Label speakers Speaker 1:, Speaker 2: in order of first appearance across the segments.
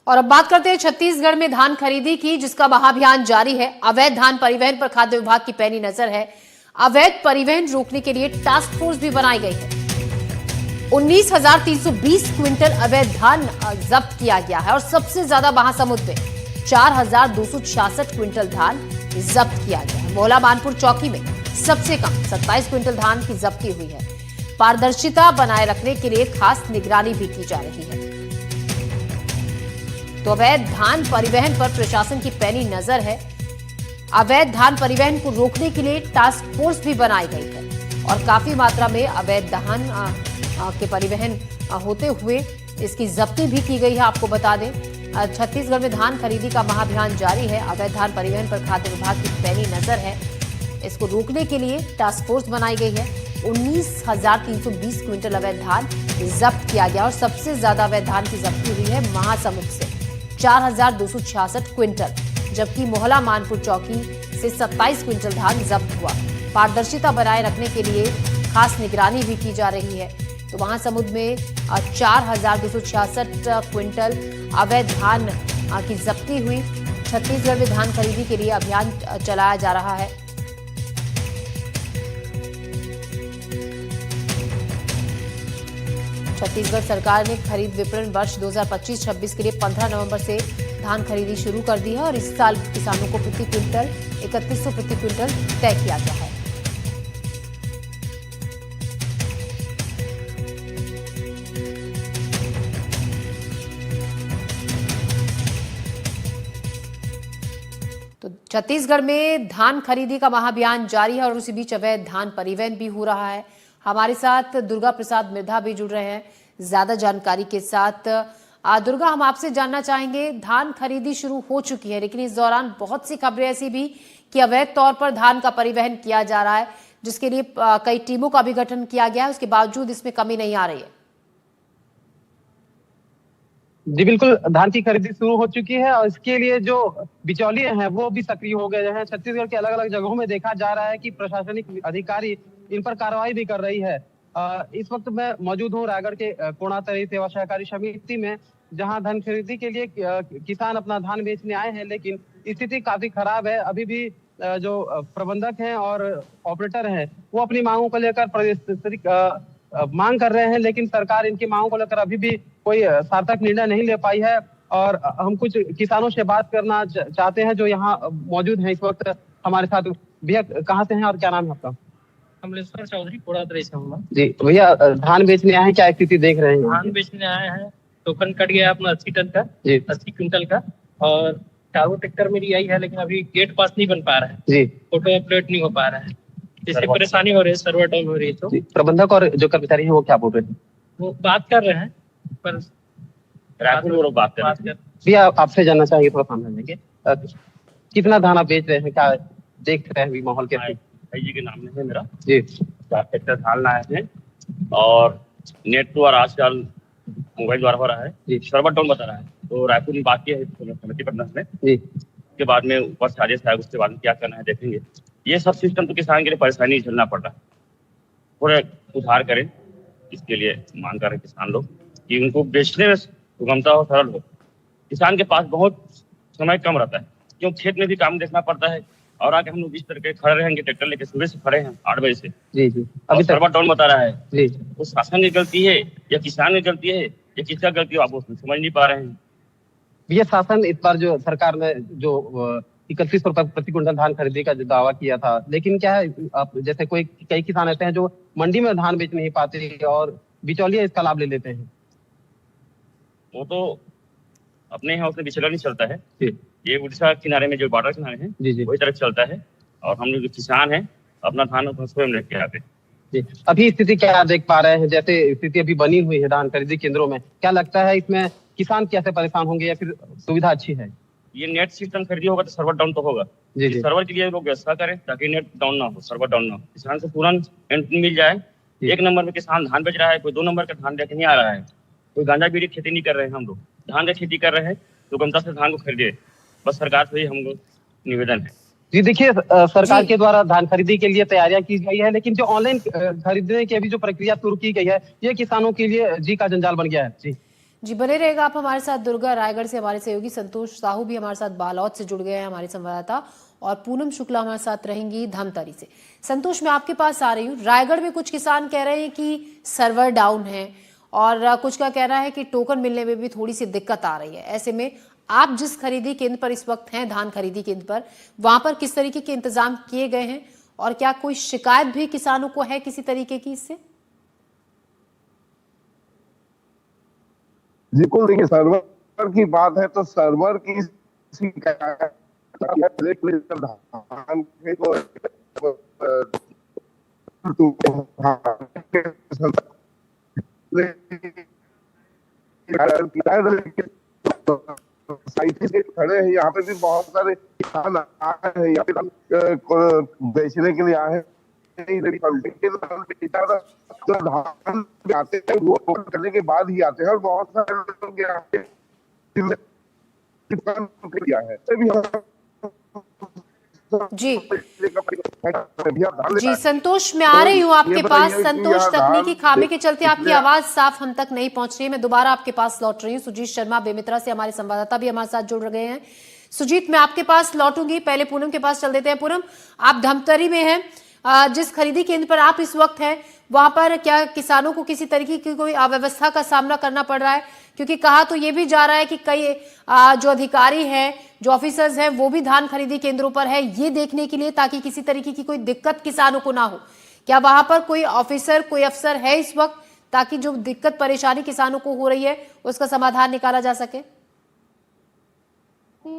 Speaker 1: और अब बात करते हैं छत्तीसगढ़ में धान खरीदी की, जिसका महाअभियान जारी है। अवैध धान परिवहन पर खाद्य विभाग की पैनी नजर है। अवैध परिवहन रोकने के लिए टास्क फोर्स भी बनाई गई है। 19,320 क्विंटल अवैध धान जब्त किया गया है और सबसे ज्यादा महासमुंद में 4,266 क्विंटल धान जब्त किया गया है। मोहला मानपुर चौकी में सबसे कम 27 क्विंटल धान की जब्ती हुई है। पारदर्शिता बनाए रखने के लिए खास निगरानी भी की जा रही है। तो अवैध धान परिवहन पर प्रशासन की पैनी नजर है। अवैध धान परिवहन को रोकने के लिए टास्क फोर्स भी बनाई गई है और काफी मात्रा में अवैध धान के परिवहन होते हुए इसकी जब्ती भी की गई है। आपको बता दें, छत्तीसगढ़ में धान खरीदी का महाअभियान जारी है। अवैध धान परिवहन पर खाद्य विभाग की पैनी नजर है। इसको रोकने के लिए टास्क फोर्स बनाई गई है। 19,320 क्विंटल अवैध धान जब्त किया गया और सबसे ज्यादा अवैध धान की जब्ती हुई है महासमुंद से 4,266 क्विंटल, जबकि मोहला मानपुर चौकी से 27 क्विंटल धान जब्त हुआ। पारदर्शिता बनाए रखने के लिए खास निगरानी भी की जा रही है। तो महासमुंद में 4,266 क्विंटल अवैध धान की जब्ती हुई। छत्तीसगढ़ में धान खरीदी के लिए अभियान चलाया जा रहा है। छत्तीसगढ़ सरकार ने खरीद विपणन वर्ष 2025-26 के लिए 15 नवंबर से धान खरीदी शुरू कर दी है और इस साल किसानों को प्रति क्विंटल 3,100 प्रति क्विंटल तय किया गया है। तो छत्तीसगढ़ में धान खरीदी का महाअभियान जारी है और उसी बीच अवैध धान परिवहन भी हो रहा है। हमारे साथ दुर्गा प्रसाद मिर्धा भी जुड़ रहे हैं ज्यादा जानकारी के साथ। दुर्गा, हम आपसे जानना चाहेंगे, धान खरीदी शुरू हो चुकी है, लेकिन इस दौरान बहुत सी खबरें ऐसी भी कि अवैध तौर पर धान का परिवहन किया जा रहा है, जिसके लिए कई टीमों का भी गठन किया गया है। उसके बावजूद इसमें कमी नहीं आ रही है।
Speaker 2: जी बिल्कुल, धान की खरीदी शुरू हो चुकी है और इसके लिए जो बिचौलिए हैं वो भी सक्रिय हो गए हैं। छत्तीसगढ़ के अलग अलग जगहों में देखा जा रहा है कि प्रशासनिक अधिकारी इन पर कार्रवाई भी कर रही है। इस वक्त मैं मौजूद हूँ रायगढ़ के कोणातरी सेवा सहकारी समिति में, जहां धान खरीदी के लिए किसान अपना धान बेचने आए हैं, लेकिन स्थिति काफी खराब है। अभी भी जो प्रबंधक हैं और ऑपरेटर हैं वो अपनी मांगों को लेकर मांग कर रहे हैं, लेकिन सरकार इनकी मांगों को लेकर अभी भी कोई सार्थक निर्णय नहीं ले पाई है। और हम कुछ किसानों से बात करना चाहते हैं जो यहाँ मौजूद हैं इस वक्त हमारे साथ। भैया, कहाँ से हैं और क्या नाम है आपका?
Speaker 3: कमलेश्वर चौधरी, कोणातरी से हूँ।
Speaker 2: जी भैया, धान बेचने आए हैं, क्या स्थिति देख रहे हैं?
Speaker 3: धान बेचने आए हैं, टोकन कट गया अपना 80 टन का, 80 क्विंटल का, और टावर ट्रैक्टर मेरी आई है, लेकिन अभी गेट पास नहीं बन पा रहा है जी, फोटो अपडेट नहीं हो पा रहा है, इससे परेशानी हो रही है, सर्वर डाउन हो रही है। तो
Speaker 2: प्रबंधक और जो कर्मचारी हैं वो क्या बोल रहे हैं?
Speaker 3: वो बात कर रहे हैं, पर
Speaker 2: रायपुर में लोग बात कर रहे हैं। भैया, आपसे जानना चाहिए थोड़ा सामने लेके, कितना धान आप बेच रहे हैं, क्या देख रहे हैं माहौल के?
Speaker 4: भाई जी के नाम में है मेरा
Speaker 2: जी,
Speaker 4: 4 ट्रैक्टर धान लाए हैं और नेट तो और आजकल मोबाइल द्वारा हो रहा है, सर्वर डाउन बता रहा है। तो रायपुर में बात की है समिति प्रबंधक में जी, उसके बाद में ऊपर से आदेश आया, उसके बाद में क्या करना है देखेंगे। ये सब सिस्टम तो किसान के लिए परेशानी झेलना पड़ रहा है, थोड़ा सुधार करें। इसके लिए मांग कर रहे किसान लोग कि उनको बेचने में सुगमता हो, सरल हो। किसान के पास बहुत समय कम रहता है, क्यों खेत में भी काम देखना पड़ता है, और आगे हम लोग इस तरह के खड़े रहेंगे, ट्रैक्टर लेके सुबह से खड़े हैं 8 बजे से
Speaker 2: जी जी,
Speaker 4: अभी सर्वर डाउन बता रहा है
Speaker 2: जी।
Speaker 4: वो शासन की गलती है या किसान की गलती है या किसका गलती है, आप वो समझ नहीं पा रहे हैं।
Speaker 2: ये शासन इस बार जो सरकार ने जो 31 रुपए प्रति क्विंटल धान खरीदी का जो दावा किया था, लेकिन क्या है, आप जैसे कई किसान ऐसे हैं जो मंडी में धान बेच नहीं पाते और बिचौलिए इसका लाभ ले लेते हैं।
Speaker 4: वो तो अपने यहाँ उसमें विचलन नहीं चलता है, ये उड़ीसा किनारे में जो बॉर्डर किनारे हैं
Speaker 2: जी
Speaker 4: वही तरफ चलता है, और हम लोग जो किसान हैं अपना धान स्वयं लेके आते
Speaker 2: जी। अभी स्थिति क्या देख पा रहे हैं, जैसे स्थिति अभी बनी हुई है धान खरीदी केंद्रों में, क्या लगता है इसमें किसान कैसे परेशान होंगे या फिर सुविधा अच्छी है?
Speaker 4: ये नेट सिस्टम खरीदी होगा तो सर्वर डाउन तो होगा
Speaker 2: जी जी।
Speaker 4: सर्वर के लिए लोग व्यवस्था करें ताकि नेट डाउन ना हो, सर्वर डाउन ना हो, किसान को तुरंत एंट्री मिल जाए। 1 नंबर में किसान धान बेच रहा है, कोई 2 नंबर का धान लेके नहीं आ रहा है, कोई गांजा बीड़ी खेती नहीं कर रहे हैं, हम लोग धान की खेती कर रहे हैं, तो गमता से धान को खरीदे, बस सरकार से ही हम लोग निवेदन है।
Speaker 2: जी देखिए, सरकार के द्वारा धान खरीदी के लिए तैयारियां की गई है, लेकिन जो ऑनलाइन खरीदने की अभी जो प्रक्रिया शुरू की गई है, ये किसानों के लिए जी का जंजाल बन गया है। जी
Speaker 1: जी बने रहेगा आप हमारे साथ। दुर्गा, रायगढ़ से हमारे सहयोगी संतोष साहू भी हमारे साथ बालौद से जुड़ गए हैं, हमारे संवाददाता, और पूनम शुक्ला हमारे साथ रहेंगी धमतरी से। संतोष, मैं आपके पास आ रही हूँ। रायगढ़ में कुछ किसान कह रहे हैं कि सर्वर डाउन है और कुछ का कहना है कि टोकन मिलने में भी थोड़ी सी दिक्कत आ रही है। ऐसे में आप जिस खरीदी केंद्र पर इस वक्त हैं, धान खरीदी केंद्र पर, वहां पर किस तरीके के इंतजाम किए गए हैं और क्या कोई शिकायत भी किसानों को है किसी तरीके की इससे?
Speaker 5: बिल्कुल, देखिए सर्वर की बात है तो सर्वर की शिकायत धान खड़े हैं। यहाँ पे भी बहुत सारे किसान आए हैं, यहाँ पे बेचने के लिए आए हैं। तो धान आते हैं वो करने के बाद ही आते हैं, और बहुत सारे लोग यहाँ पे किया है।
Speaker 1: जी जी संतोष, मैं आ रही हूँ आपके पास। संतोष, तकनीकी खामी के चलते आपकी आवाज साफ हम तक नहीं पहुंच रही है। मैं दोबारा आपके पास लौट रही हूँ। सुजीत शर्मा बेमित्रा से हमारे संवाददाता भी हमारे साथ जुड़ गए हैं। सुजीत, मैं आपके पास लौटूंगी, पहले पूनम के पास चल देते हैं। पूनम, आप धमतरी में हैं, जिस खरीदी केंद्र पर आप इस वक्त हैं, वहां पर क्या किसानों को किसी तरीके की कोई अव्यवस्था का सामना करना पड़ रहा है? क्योंकि कहा तो ये भी जा रहा है कि कई जो अधिकारी हैं, जो ऑफिसर्स हैं, वो भी धान खरीदी केंद्रों पर है ये देखने के लिए ताकि किसी तरीके की कोई दिक्कत किसानों को ना हो। क्या वहां पर कोई ऑफिसर, कोई अफसर है इस वक्त ताकि जो दिक्कत परेशानी किसानों को हो रही है उसका समाधान निकाला जा सके?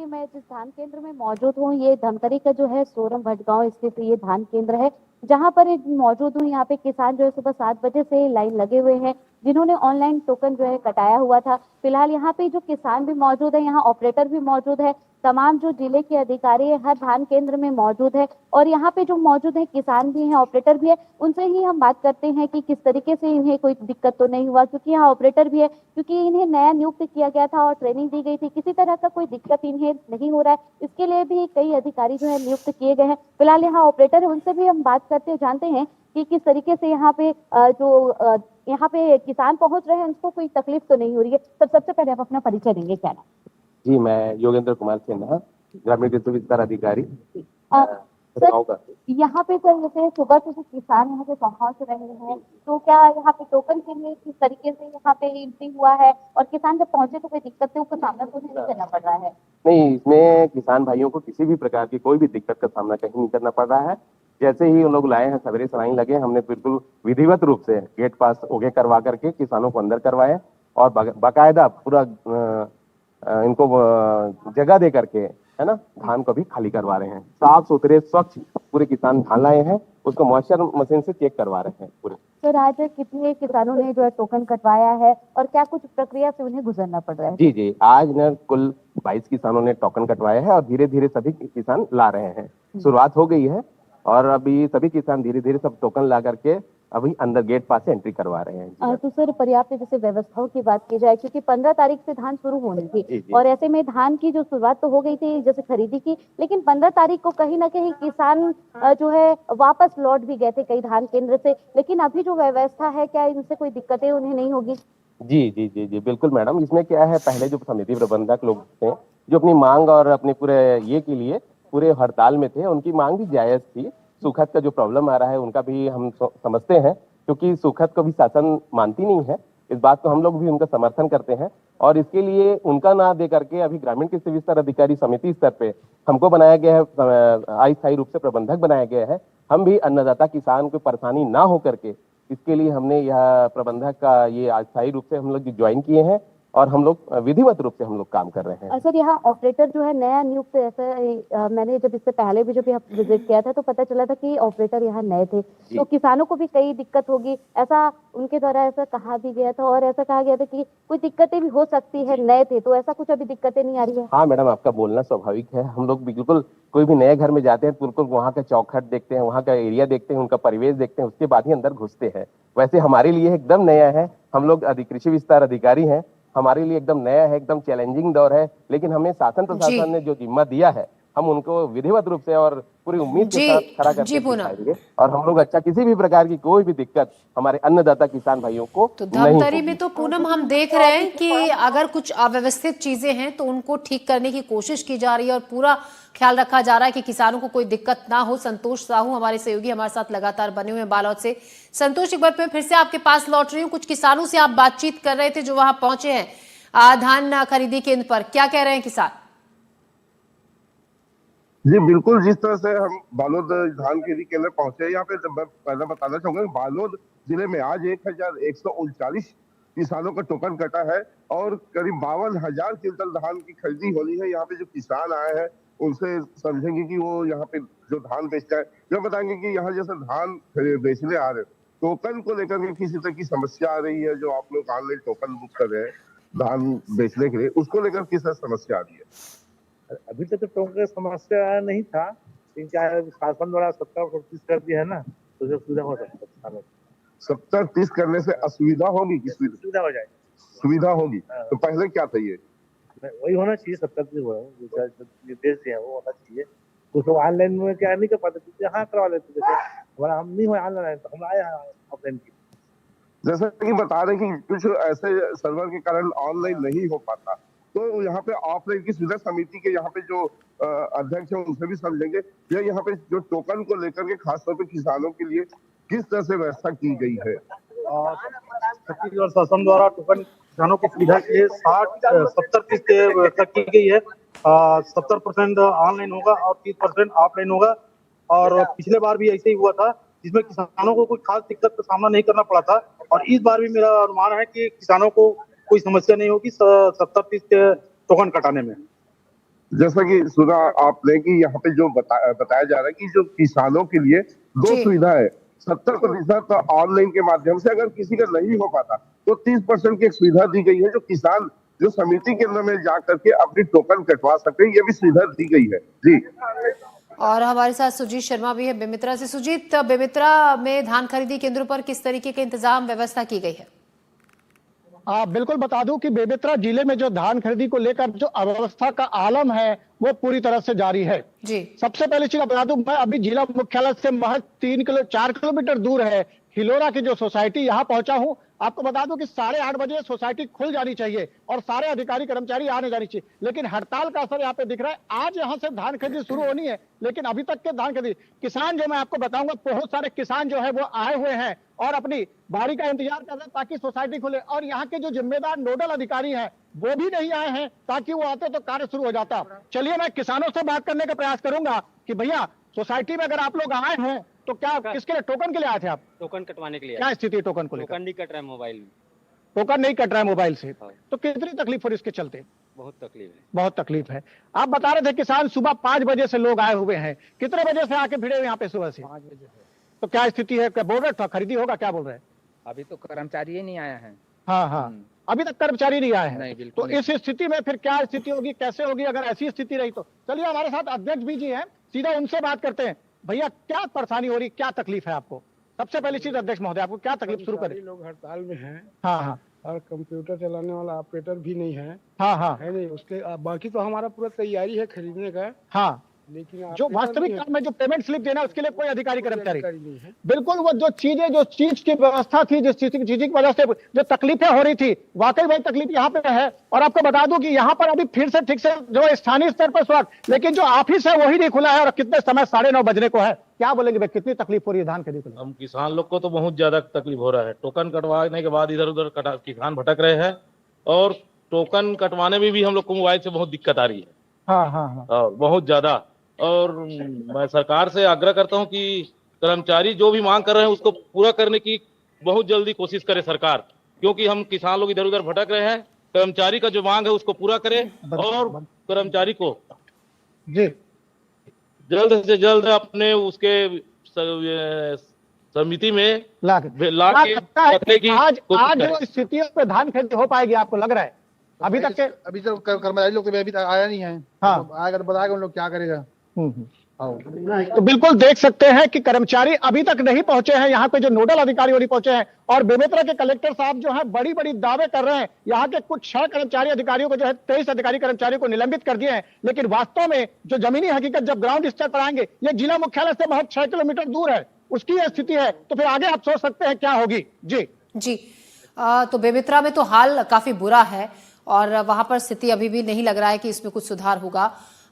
Speaker 6: मैं जिस धान केंद्र में मौजूद हूँ, ये धमतरी का जो है सोरम भटगांव स्थित ये धान केंद्र है, जहाँ पर मौजूद हूँ। यहाँ पे किसान जो है सुबह 7 बजे से लाइन लगे हुए हैं, जिन्होंने ऑनलाइन टोकन जो है कटाया हुआ था। फिलहाल यहाँ पे जो किसान भी मौजूद है, यहाँ ऑपरेटर भी मौजूद है, तमाम जो जिले के अधिकारी है हर धान केंद्र में मौजूद है, और यहाँ पे जो मौजूद है किसान भी हैं, ऑपरेटर भी है। उनसे ही हम बात करते हैं कि किस तरीके से इन्हें कोई दिक्कत तो नहीं हुआ, क्योंकि यहाँ ऑपरेटर भी है, क्योंकि इन्हें नया नियुक्त किया गया था और ट्रेनिंग दी गई थी। किसी तरह का कोई दिक्कत इन्हें नहीं हो रहा है, इसके लिए भी कई अधिकारी जो है नियुक्त किए गए हैं। फिलहाल यहाँ ऑपरेटर है, उनसे भी हम बात करते जानते हैं कि किस तरीके से यहाँ पे यहाँ पे किसान पहुंच रहे हैं, उनको कोई तकलीफ तो नहीं हो रही है। सबसे पहले आप अपना परिचय देंगे, क्या नाम?
Speaker 7: जी, मैं योगेंद्र कुमार सिन्हा, ग्रामीण कृषि विस्तार अधिकारी।
Speaker 6: सर, यहाँ पे सर जैसे सुबह से जो किसान यहाँ पे पहुंच रहे हैं, तो क्या यहाँ पे टोकन के लिए किस तरीके से यहाँ पे एंट्री हुआ है, और किसान जब पहुंचे तो कोई दिक्कत से सामना तो नहीं करना पड़ रहा है?
Speaker 7: नहीं, इसमें किसान भाइयों को किसी भी प्रकार की कोई भी दिक्कत का सामना कहीं नहीं करना पड़ रहा है। जैसे ही उन लोग लाए हैं, सवेरे से लाइन लगे, हमने बिल्कुल विधिवत रूप से गेट पास ओके करवा करके किसानों को अंदर करवाए, और बाकायदा पूरा इनको जगह दे करके, है ना, धान को भी खाली करवा रहे हैं। साफ सुथरे स्वच्छ पूरे किसान धान लाए हैं, उसको मॉइस्चर मशीन से चेक करवा रहे हैं पूरे।
Speaker 6: सर, आज कितने किसानों ने जो है टोकन कटवाया है, और क्या कुछ प्रक्रिया से उन्हें गुजरना पड़ रहा है?
Speaker 7: जी जी, आज न कुल 22 किसानों ने टोकन कटवाया है, और धीरे धीरे सभी किसान ला रहे हैं। शुरुआत हो गई है, और अभी सभी किसान धीरे धीरे सब टोकन ला करके अभी अंदर गेट पास से एंट्री करवा रहे हैं।
Speaker 6: तो सर, पर्याप्त जैसे व्यवस्थाओं की बात की जाए, क्योंकि 15 तारीख से धान शुरू होनी थी, और ऐसे में धान की जो शुरुआत तो हो गई थी जैसे खरीदी की, लेकिन 15 तारीख को कहीं ना कहीं किसान जो है वापस लौट भी गए थे कई धान केंद्र से। लेकिन अभी जो व्यवस्था है, क्या इनसे कोई दिक्कतें उन्हें नहीं होगी?
Speaker 7: जी जी जी जी बिल्कुल मैडम, इसमें क्या है, पहले जो समिति प्रबंधक लोग थे जो अपनी मांग और अपने पूरे ये के लिए पूरे हड़ताल में थे, उनकी मांग भी जायज थी। सुखद का जो प्रॉब्लम आ रहा है उनका भी हम समझते हैं, क्योंकि सुखद को भी शासन मानती नहीं है, इस बात को हम लोग भी उनका समर्थन करते हैं। और इसके लिए उनका ना दे करके अभी ग्रामीण कृषि विस्तार अधिकारी समिति स्तर पे हमको बनाया गया है, अस्थायी रूप से प्रबंधक बनाया गया है। हम भी अन्नदाता किसान को परेशानी ना हो करके इसके लिए हमने यह प्रबंधक का ये अस्थायी रूप से हम लोग ज्वाइन किए हैं, और हम लोग विधिवत रूप से हम लोग काम कर रहे हैं।
Speaker 6: सर, यहाँ ऑपरेटर जो है नया नियुक्त, ऐसा मैंने जब इससे पहले भी जब विजिट किया था तो पता चला था कि ऑपरेटर यहाँ नए थे, तो किसानों को भी कई दिक्कत होगी, ऐसा उनके द्वारा ऐसा कहा भी गया था, और ऐसा कहा गया था कि कुछ दिक्कतें भी हो सकती है, नए थे, तो ऐसा कुछ अभी दिक्कतें नहीं आ रही है?
Speaker 7: हाँ मैडम, आपका बोलना स्वाभाविक है। हम लोग बिल्कुल कोई भी नए घर में जाते हैं, बिल्कुल वहाँ का चौखट देखते हैं, वहाँ का एरिया देखते हैं, उनका परिवेश देखते हैं, उसके बाद ही अंदर घुसते हैं। वैसे हमारे लिए एकदम नया है, हम लोग कृषि विस्तार अधिकारी हैं, हमारे लिए एकदम नया है, एकदम चैलेंजिंग दौर है, लेकिन हमें शासन प्रशासन ने जो जिम्मा दिया है हम उनको विधिवत रूप से और पूरी उम्मीद के
Speaker 1: जी,
Speaker 7: साथ खड़ा करके
Speaker 1: जी पूनम।
Speaker 7: दिखाएंगे। और हम लोग अच्छा किसी भी प्रकार की कोई भी दिक्कत हमारे अन्नदाता किसान भाइयों को
Speaker 1: तो
Speaker 7: नहीं
Speaker 1: धमतरी
Speaker 7: होगी।
Speaker 1: में तो पूनम हम देख रहे हैं कि अगर कुछ अव्यवस्थित चीजें हैं तो उनको ठीक करने की कोशिश की जा रही है और पूरा ख्याल रखा जा रहा है कि किसानों को कोई दिक्कत ना हो। संतोष साहू हमारे सहयोगी हमारे साथ लगातार बने हुए हैं बालोद से। संतोष, एक बार फिर से आपके पास लौट रही हूँ। कुछ किसानों से आप बातचीत कर रहे थे जो वहां पहुंचे हैं धान खरीदी केंद्र पर, क्या कह रहे हैं किसान?
Speaker 5: जी बिल्कुल, जिस तरह से हम बालोद धान खरीदी केंद्र पहुंचे, यहाँ पे मैं पहले बताना चाहूंगा कि बालोद जिले में आज 1139 किसानों का टोकन कटा है और करीब 52,000 क्विंटल धान की खरीदी होनी है। यहाँ पे जो किसान आए हैं उनसे समझेंगे कि वो यहाँ पे जो धान बेचता है, जो बताएंगे कि यहाँ जैसे धान बेचने आ रहे हैं, टोकन को लेकर के किसी तरह की समस्या आ रही है। जो आप लोग ऑनलाइन टोकन बुक कर रहे हैं धान बेचने के लिए, उसको लेकर किस तरह समस्या आ रही है?
Speaker 8: अभी तक तो टोकन का समस्या नहीं था, लेकिन क्या है शासन द्वारा 70-30 कर दिया है ना, तो जो सुविधा हो सकता है।
Speaker 5: 70-30 करने से असुविधा होगी कि
Speaker 8: सुविधा हो जाए?
Speaker 5: सुविधा होगी। तो पहले क्या था ये?
Speaker 8: वही होना चाहिए, 70-30 हो निर्देश है वो होना चाहिए। कुछ लोग ऑनलाइन में क्या नहीं कर पाते, यहाँ करवा लेते थे। हमारा हम नहीं हुआ ऑनलाइन, तो हम आए ऑफलाइन की।
Speaker 5: जैसा कि बता रहे कि कुछ ऐसे सर्वर के कारण ऑनलाइन नहीं हो पाता, तो यहाँ पे ऑफलाइन की सुविधा समिति के यहाँ पे जो अध्यक्ष है उनसे भी समझेंगे या यहाँ पे जो टोकन को लेकर के खासतौर पे किसानों के लिए किस तरह से व्यवस्था की गई है।
Speaker 8: छत्तीसगढ़ शासन द्वारा टोकन किसानों की सुविधा के लिए 60-70-30 की व्यवस्था की गई है। 70% ऑनलाइन होगा और 30% ऑफलाइन होगा। और पिछले बार भी ऐसे ही हुआ था, जिसमें किसानों को कोई खास दिक्कत का सामना नहीं करना पड़ा था। और इस बार भी मेरा अनुमान है कि किसानों को कोई समस्या नहीं होगी 70-30 के टोकन कटाने में।
Speaker 5: जैसा कि सुना आपने कि यहाँ पे जो बताया जा रहा है कि जो किसानों के लिए दो सुविधा है, 70% ऑनलाइन के माध्यम से, अगर किसी का नहीं हो पाता तो 30% की एक सुविधा दी गई है, जो किसान जो समिति केंद्र में जा करके अपनी टोकन कटवा सकते हैं, ये भी सुविधा दी गई है। जी,
Speaker 1: और हमारे साथ सुजीत शर्मा भी है बेमित्रा से। सुजीत, बेमित्रा में धान खरीदी केंद्रों पर किस तरीके के इंतजाम व्यवस्था की गई है?
Speaker 9: बिल्कुल बता दूं कि बेमेतरा जिले में जो धान खरीदी को लेकर जो अव्यवस्था का आलम है वो पूरी तरह से जारी है।
Speaker 1: जी,
Speaker 9: सबसे पहले चीज बता दूं, मैं अभी जिला मुख्यालय से महज 4 किलोमीटर दूर है हिलोरा की जो सोसाइटी, यहाँ पहुंचा हूं। आपको बता दूं कि 8:30 बजे सोसाइटी खुल जानी चाहिए और सारे अधिकारी कर्मचारी आने जानी चाहिए, लेकिन हड़ताल का असर यहाँ पे दिख रहा है। आज यहाँ से धान खरीदी शुरू होनी है, लेकिन अभी तक के धान खरीदी किसान जो मैं आपको बताऊंगा, बहुत सारे किसान जो है वो आए हुए हैं और अपनी बारी का इंतजार कर रहे हैं ताकि सोसाइटी खुले। और यहाँ के जो जिम्मेदार नोडल अधिकारी हैं वो भी नहीं आए हैं, ताकि वो आते तो कार्य शुरू हो जाता। चलिए मैं किसानों से बात करने का प्रयास करूंगा कि भैया सोसाइटी में अगर आप लोग आए हैं तो क्या किसके लिए, टोकन के लिए आए थे आप?
Speaker 10: टोकन कटवाने के लिए।
Speaker 9: क्या स्थिति है टोकन को लेकर?
Speaker 10: टोकन नहीं कट रहा है मोबाइल में।
Speaker 9: टोकन नहीं कट रहा है मोबाइल से, तो कितनी तकलीफ हो रही इसके चलते?
Speaker 10: बहुत तकलीफ है,
Speaker 9: बहुत तकलीफ है। आप बता रहे थे किसान सुबह 5 बजे से लोग आए हुए हैं, कितने बजे से आके भिड़े हुए यहाँ पे? सुबह से
Speaker 10: 5 बजे से।
Speaker 9: तो क्या स्थिति है? क्या बोल रहे था खरीदी होगा, क्या बोल रहे हैं?
Speaker 10: अभी तो कर्मचारी ही नहीं आया है।
Speaker 9: हाँ, अभी तक कर्मचारी नहीं आए हैं। तो इस स्थिति में फिर क्या स्थिति होगी, कैसे होगी अगर ऐसी स्थिति रही तो? चलिए हमारे साथ अध्यक्ष भी जी हैं, सीधा उनसे बात करते हैं। भैया क्या परेशानी हो रही, क्या तकलीफ है आपको? सबसे पहली चीज अध्यक्ष महोदय, आपको क्या तकलीफ शुरू करें?
Speaker 11: लोग हड़ताल में हैं।
Speaker 9: हाँ,
Speaker 11: और कंप्यूटर चलाने वाला ऑपरेटर भी नहीं है।
Speaker 9: हाँ,
Speaker 11: है नहीं उसके। बाकी तो हमारा पूरा तैयारी है खरीदने का।
Speaker 9: हाँ,
Speaker 11: लेकिन
Speaker 9: जो वास्तविक काम में जो पेमेंट स्लिप देना उसके लिए कोई अधिकारी कर्मचारी
Speaker 11: नहीं है।
Speaker 9: बिल्कुल। वो जो चीज की व्यवस्था थी, जिस चीज की वजह से जो तकलीफें हो रही थी, वाकई वही तकलीफ यहाँ पे है। और आपको बता दूं कि यहाँ पर अभी फिर से ठीक से जो स्थानीय स्तर पर स्वास्थ्य, लेकिन जो ऑफिस है वही नहीं खुला है और कितने समय 9:30 बजने को है। क्या बोलेंगे भाई, कितनी तकलीफ हो रही है धान खरीदी को?
Speaker 12: हम किसान लोग को तो बहुत ज्यादा तकलीफ हो रहा है। टोकन कटवाने के बाद इधर उधर किसान भटक रहे हैं और टोकन कटवाने में भी हम लोग को मोबाइल से बहुत दिक्कत आ रही है।
Speaker 9: हाँ,
Speaker 12: और बहुत ज्यादा। और मैं सरकार से आग्रह करता हूं कि कर्मचारी जो भी मांग कर रहे हैं उसको पूरा करने की बहुत जल्दी कोशिश करे सरकार, क्योंकि हम किसान लोग इधर उधर भटक रहे हैं। कर्मचारी का जो मांग है उसको पूरा करे और कर्मचारी को
Speaker 9: जी
Speaker 12: जल्द से जल्द अपने उसके समिति में ला के रखने की
Speaker 9: आज जो स्थितियों पे धान खरीदी हो पाएगी आपको लग रहा है? अभी तक कर्मचारी लोग तो अभी आया नहीं है। हाँ,
Speaker 11: आएगा तो बताएगा उन लोग क्या करेगा।
Speaker 9: तो बिल्कुल देख सकते हैं कि कर्मचारी अभी तक नहीं पहुंचे हैं, यहाँ पे जो नोडल अधिकारी वो नहीं पहुंचे हैं, और बेमेतरा के कलेक्टर साहब जो है बड़ी बड़ी दावे कर रहे हैं। यहाँ के कुछ 6 कर्मचारी अधिकारियों को जो है 23 अधिकारी कर्मचारियों को निलंबित कर दिए हैं, लेकिन वास्तव में जो जमीनी हकीकत जब ग्राउंड स्तर पर आएंगे, ये जिला मुख्यालय से महज 6 किलोमीटर दूर है, उसकी यह स्थिति है, तो फिर आगे आप सोच सकते हैं क्या होगी। जी
Speaker 1: तो बेमेतरा में तो हाल काफी बुरा है और वहां पर स्थिति अभी भी नहीं लग रहा है कि इसमें कुछ सुधार होगा।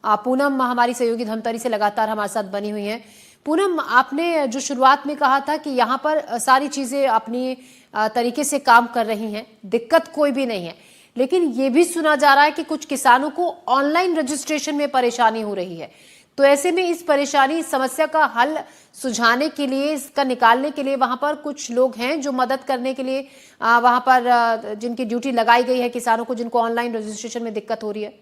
Speaker 1: पूनम हमारी सहयोगी धमतरी से लगातार हमारे साथ बनी हुई हैं। पूनम, आपने जो शुरुआत में कहा था कि यहाँ पर सारी चीजें अपनी तरीके से काम कर रही हैं, दिक्कत कोई भी नहीं है, लेकिन ये भी सुना जा रहा है कि कुछ किसानों को ऑनलाइन रजिस्ट्रेशन में परेशानी हो रही है। तो ऐसे में इस परेशानी समस्या का हल सुझाने के लिए, इसका निकालने के लिए वहां पर कुछ लोग हैं जो मदद करने के लिए वहां पर जिनकी ड्यूटी लगाई गई है किसानों को जिनको ऑनलाइन रजिस्ट्रेशन में दिक्कत हो रही है।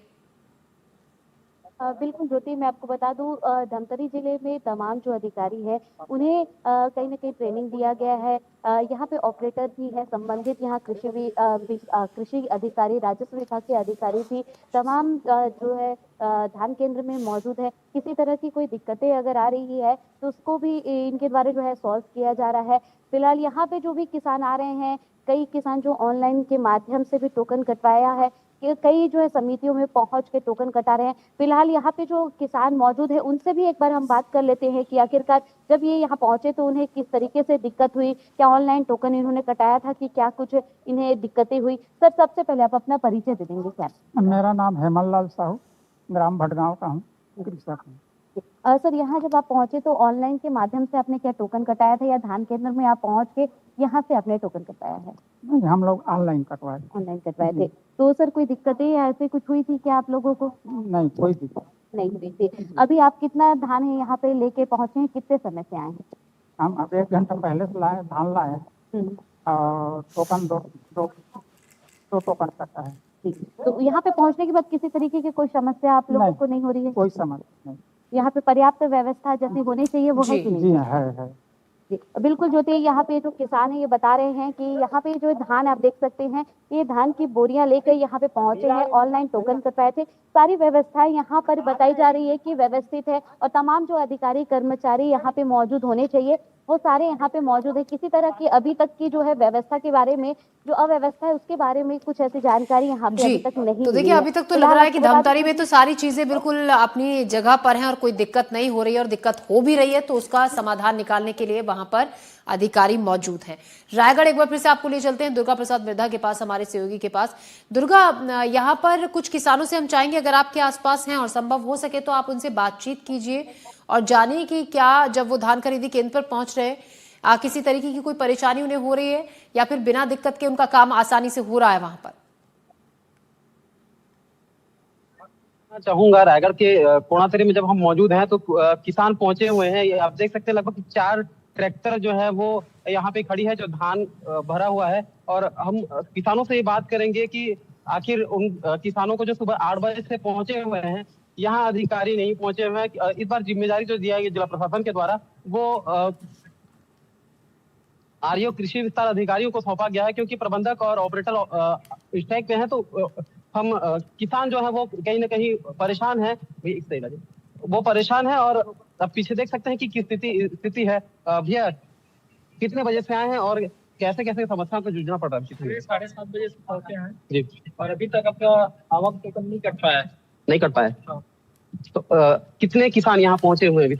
Speaker 6: बिल्कुल ज्योति, मैं आपको बता दूं, धमतरी जिले में तमाम जो अधिकारी है उन्हें कहीं ना कहीं ट्रेनिंग दिया गया है। यहाँ पे ऑपरेटर भी है, संबंधित यहाँ कृषि अधिकारी, राजस्व विभाग के अधिकारी भी तमाम जो है धान केंद्र में मौजूद है। किसी तरह की कोई दिक्कतें अगर आ रही है तो उसको भी इनके द्वारा जो है सॉल्व किया जा रहा है। फिलहाल यहाँ पे जो भी किसान आ रहे हैं, कई किसान जो ऑनलाइन के माध्यम से भी टोकन कटवाया है, कई जो है समितियों में पहुंच के टोकन कटा रहे हैं। फिलहाल यहाँ पे जो किसान मौजूद है उनसे भी एक बार हम बात कर लेते हैं कि आखिरकार जब ये यहाँ पहुंचे तो उन्हें किस तरीके से दिक्कत हुई, क्या ऑनलाइन टोकन इन्होंने कटाया था कि क्या कुछ इन्हें दिक्कतें हुई। सर, सबसे पहले आप अपना परिचय दे देंगे क्या?
Speaker 13: मेरा नाम हेमल लाल साहू, ग्राम भटगांव का हूँ, कृषक हूँ।
Speaker 6: सर, यहाँ जब आप पहुंचे तो ऑनलाइन के माध्यम से आपने क्या टोकन कटाया था या धान केंद्र में आप पहुंच के यहाँ से आपने टोकन कटाया है?
Speaker 13: नहीं, हम लोग ऑनलाइन कटवाए
Speaker 6: थे। तो सर कोई दिक्कतें या ऐसे कुछ हुई थी क्या आप लोगों को?
Speaker 13: नहीं, कोई दिक्कत
Speaker 6: नहीं हुई थी। अभी आप कितना धान है यहाँ पे लेके पहुंचे हैं, कितने समय से आए हैं?
Speaker 13: हम अब 1 घंटा पहले से लाए, धान लाए और टोकन दो टोकन कटा है।
Speaker 6: तो यहाँ पे पहुंचने के बाद किसी तरीके की कोई समस्या आप लोगों को नहीं हो रही है?
Speaker 13: कोई समस्या नहीं।
Speaker 6: यहाँ पे पर्याप्त व्यवस्था जैसी होनी चाहिए वो है कि नहीं?
Speaker 13: जी है।
Speaker 6: बिल्कुल ज्योति, यहाँ पे जो किसान है ये बता रहे हैं कि यहाँ पे जो धान आप देख सकते हैं, ये धान की बोरियां लेकर यहाँ पे पहुंचे हैं, ऑनलाइन टोकन कटवाए थे। सारी व्यवस्थाएं यहाँ पर बताई जा रही है कि व्यवस्थित है और तमाम जो अधिकारी कर्मचारी यहाँ पे मौजूद होने चाहिए वो सारे यहाँ पे मौजूद है। किसी तरह की अभी तक की जो है व्यवस्था के बारे में, जो अव्यवस्था है उसके बारे में कुछ ऐसी जानकारी यहाँ पे अभी तक नहीं।
Speaker 1: तो देखिए, अभी तक तो लग रहा है कि धमतरी में तो सारी चीजें बिल्कुल अपनी जगह पर हैं और कोई दिक्कत नहीं हो रही है, और दिक्कत हो भी रही है तो उसका समाधान निकालने के लिए वहां पर अधिकारी मौजूद हैं। रायगढ़ एक बार फिर से आपको ले चलते हैं दुर्गा प्रसाद मृधा के पास, हमारे सहयोगी के पास। दुर्गा, यहाँ पर कुछ किसानों से हम चाहेंगे अगर आपके आसपास हैं और संभव हो सके तो आप उनसे बातचीत कीजिए और जानिए कि क्या जब वो धान खरीदी केंद्र पर पहुंच रहे हैं किसी तरीके की कोई परेशानी उन्हें हो रही है या फिर बिना दिक्कत के उनका काम आसानी से हो रहा है वहां पर।
Speaker 2: चाहूंगा रायगढ़ के कोणातरी में जब हम मौजूद हैं तो किसान पहुंचे हुए हैं। आप देख सकते हैं लगभग 4 ट्रैक्टर जो है वो यहाँ पे खड़ी है जो धान भरा हुआ है, और हम किसानों से ये बात करेंगे कि आखिर उन किसानों को जो सुबह 8 बजे से पहुंचे हुए हैं, यहाँ अधिकारी नहीं पहुंचे हुए हैं। इस बार जिम्मेदारी जो दिया गया जिला प्रशासन के द्वारा वो आरओ कृषि विस्तार अधिकारियों को सौंपा गया है, क्योंकि प्रबंधक और ऑपरेटर स्ट्राइक पे हैं। तो हम किसान जो है वो कहीं ना कहीं परेशान है, वो परेशान है। और अब पीछे देख सकते हैं कि किस स्थिति है। भैया, कितने बजे से आए हैं और कैसे कैसे समस्याओं को जूझना पड़ रहा है?
Speaker 3: 7:30 बजे से पहुंचे हैं
Speaker 2: जी,
Speaker 3: और अभी तक अपना आवक टोकन नहीं कट पाया है।
Speaker 2: तो कितने किसान यहाँ पहुंचे हुए हैं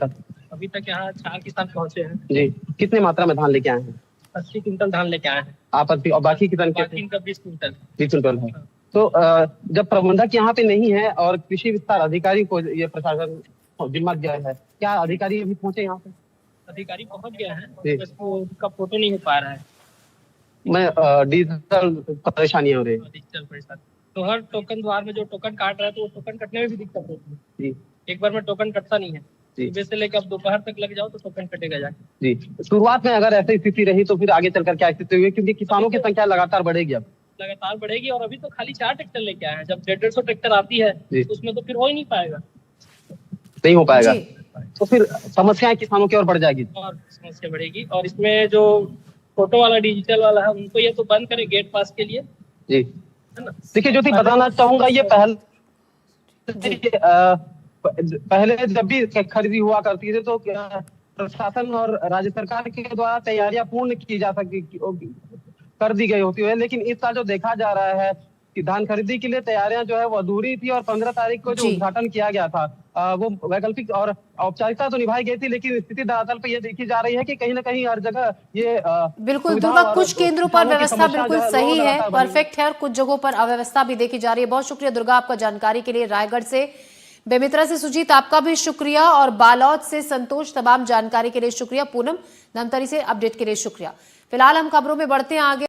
Speaker 3: अभी तक यहाँ 4 किसान पहुंचे हैं
Speaker 2: जी। कितने मात्रा में धान लेके आए हैं?
Speaker 3: 80 क्विंटल धान लेके आए हैं
Speaker 2: आप, और बाकी किसान के?
Speaker 3: 20 क्विंटल
Speaker 2: है। तो जब प्रबंधक यहाँ पे नहीं है और कृषि विस्तार अधिकारी को ये प्रशासन जिम्मा दिया है, क्या अधिकारी अभी पहुंचे यहाँ पे?
Speaker 3: अधिकारी पहुंच गया है, उसको उसका फोटो नहीं हो पा रहा है।
Speaker 2: मैं डिजिटल परेशानी हो रही है।
Speaker 3: डिजिटल परेशानी तो हर टोकन द्वार में जो टोकन काट रहा है तो वो टोकन कटने में भी दिक्कत होती है
Speaker 2: जी।
Speaker 3: एक बार में टोकन कटता नहीं है, सुबह से लेकर अब दोपहर तक लग जाओ तो टोकन कटेगा जाके
Speaker 2: जी। शुरुआत में अगर ऐसी स्थिति रही तो फिर आगे चलकर क्या स्थिति हुई, क्योंकि किसानों की संख्या लगातार बढ़ेगी? अब
Speaker 3: लगातार बढ़ेगी और अभी तो खाली 4 ट्रैक्टर लेके आए हैं। जब 150 ट्रैक्टर आती है तो उसमें तो फिर हो ही नहीं पाएगा,
Speaker 2: नहीं हो पाएगा। तो फिर समस्याएं किसानों की ओर बढ़ जाएगी
Speaker 3: और समस्या बढ़ेगी। और इसमें जो फोटो वाला डिजिटल वाला है उनको ये तो बंद करे गेट पास के लिए जी, है ना।
Speaker 2: देखिए ज्योति, बताना चाहूंगा ये पहल पहले जब भी खरीदी हुआ करती थी तो प्रशासन और राज्य सरकार के द्वारा तैयारियां पूर्ण की जा सकती कर दी गई होती है, लेकिन इस साल जो देखा जा रहा है कि धान खरीदी के लिए तैयारियां जो है वो अधूरी थी और 15 तारीख को जो उद्घाटन किया गया था वो वैकल्पिक और औपचारिकता तो निभाई गई थी, लेकिन स्थिति दरअसल पे ये देखी जा रही है कि कहीं ना कहीं हर जगह ये
Speaker 1: बिल्कुल दुर्गा, कुछ केंद्रों पर व्यवस्था बिल्कुल सही है, परफेक्ट है, और कुछ जगहों पर अव्यवस्था भी देखी जा रही है। बहुत शुक्रिया दुर्गा आपका जानकारी के लिए। रायगढ़ से बेमित्रा से सुजीत आपका भी शुक्रिया, और बालोद से संतोष तमाम जानकारी के लिए शुक्रिया। पूनम धमतरी से अपडेट के लिए शुक्रिया। फिलहाल हम खबरों में बढ़ते हैं आगे।